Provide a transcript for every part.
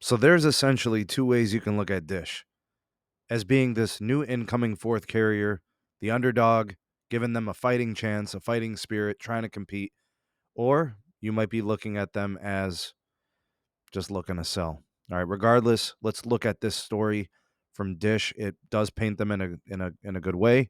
So there's essentially two ways you can look at Dish as being this new incoming fourth carrier, the underdog, giving them a fighting chance, a fighting spirit, trying to compete, or you might be looking at them as just looking to sell. All right, regardless, let's look at this story from Dish. It does paint them in a good way.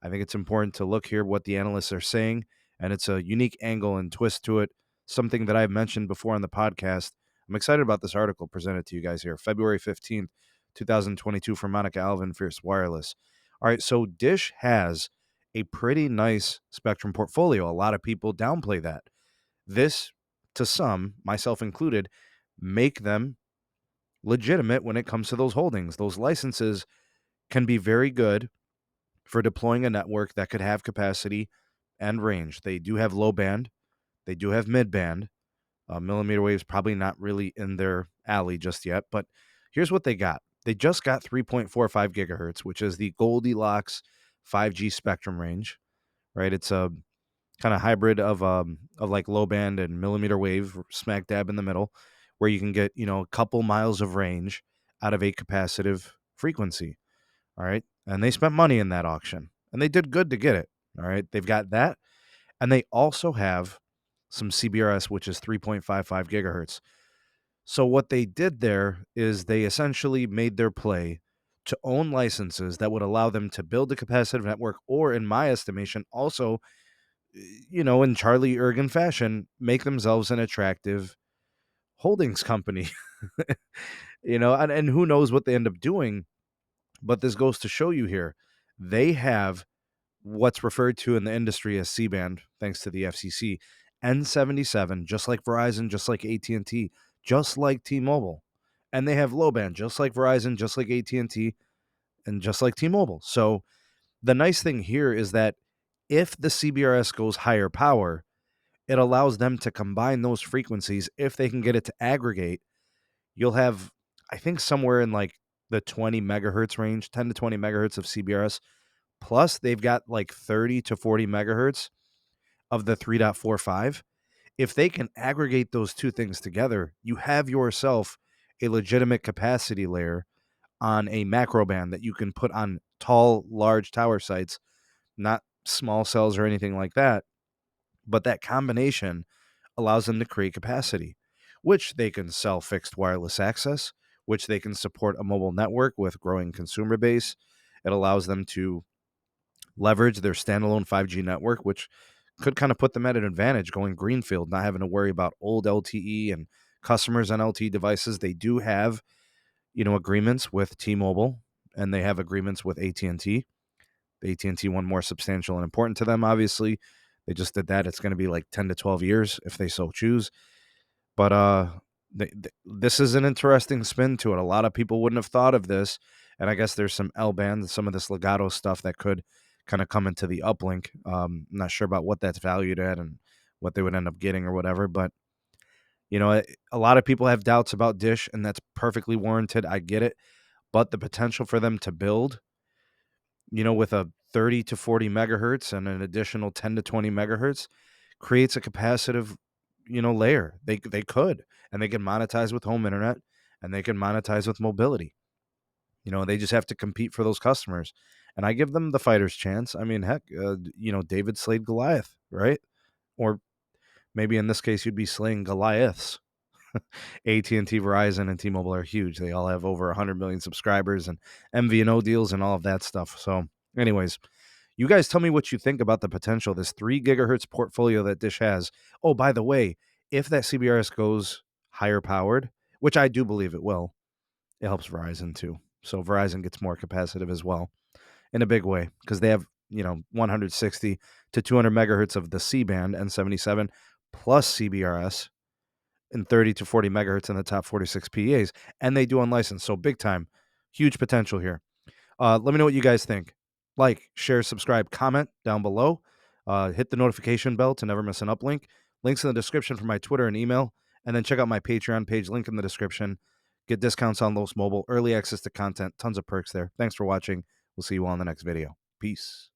I think it's important to look here what the analysts are saying, and it's a unique angle and twist to it, something that I've mentioned before on the podcast. I'm excited about this article presented to you guys here, February 15th, 2022 from Monica Alvin, Fierce Wireless. All right, so Dish has a pretty nice spectrum portfolio. A lot of people downplay that. This, to some, myself included, make them legitimate when it comes to those holdings. Those licenses can be very good for deploying a network that could have capacity and range. They do have low band, they do have mid band. Millimeter wave's probably not really in their alley just yet, but here's what they got. They just got 3.45 gigahertz, which is the Goldilocks 5G spectrum range, right? It's a kind of hybrid of like low band and millimeter wave smack dab in the middle, where you can get, a couple miles of range out of a capacitive frequency. All right. And they spent money in that auction and they did good to get it. All right. They've got that. And they also have some CBRS, which is 3.55 gigahertz. So what they did there is they essentially made their play to own licenses that would allow them to build a capacitive network, or in my estimation, also, in Charlie Ergen fashion, make themselves an attractive holdings company. And who knows what they end up doing. But this goes to show you here, they have what's referred to in the industry as C Band, thanks to the FCC, N77, just like Verizon, just like AT&T, just like T-Mobile. And they have low band, just like Verizon, just like AT&T, and just like T-Mobile. So the nice thing here is that if the CBRS goes higher power, it allows them to combine those frequencies. If they can get it to aggregate, you'll have, I think, somewhere in like the 20 megahertz range, 10 to 20 megahertz of CBRS. Plus, they've got like 30 to 40 megahertz of the 3.45. If they can aggregate those two things together, you have yourself a legitimate capacity layer on a macro band that you can put on tall, large tower sites, not small cells or anything like that. But that combination allows them to create capacity, which they can sell fixed wireless access, which they can support a mobile network with growing consumer base. It allows them to leverage their standalone 5G network, which could kind of put them at an advantage going greenfield, not having to worry about old LTE and customers on LTE devices. They do have, agreements with T-Mobile, and they have agreements with AT&T. The AT&T one more substantial and important to them, obviously. They just did that. It's going to be like 10 to 12 years if they so choose. But this is an interesting spin to it. A lot of people wouldn't have thought of this. And I guess there's some L-band, some of this legato stuff that could kind of come into the uplink. I'm not sure about what that's valued at and what they would end up getting or whatever. But, a lot of people have doubts about Dish, and that's perfectly warranted. I get it. But the potential for them to build, with a 30 to 40 megahertz and an additional 10 to 20 megahertz creates a capacitive, layer. They could, and they can monetize with home internet, and they can monetize with mobility. They just have to compete for those customers. And I give them the fighter's chance. I mean, heck, David slayed Goliath, right? Or maybe in this case, you'd be slaying Goliaths. AT&T, Verizon, and T-Mobile are huge. They all have over 100 million subscribers and MVNO deals and all of that stuff. So anyways, you guys tell me what you think about the potential, this 3 gigahertz portfolio that Dish has. Oh, by the way, if that CBRS goes higher powered, which I do believe it will, it helps Verizon too. So Verizon gets more capacitive as well in a big way because they have, 160 to 200 megahertz of the C band N77 plus CBRS and 30 to 40 megahertz in the top 46 PEAs. And they do unlicensed. So big time, huge potential here. Let me know what you guys think. Like, share, subscribe, comment down below. Hit the notification bell to never miss an uplink. Links in the description for my Twitter and email. And then check out my Patreon page, link in the description. Get discounts on Los Mobile, early access to content, tons of perks there. Thanks for watching. We'll see you all in the next video. Peace.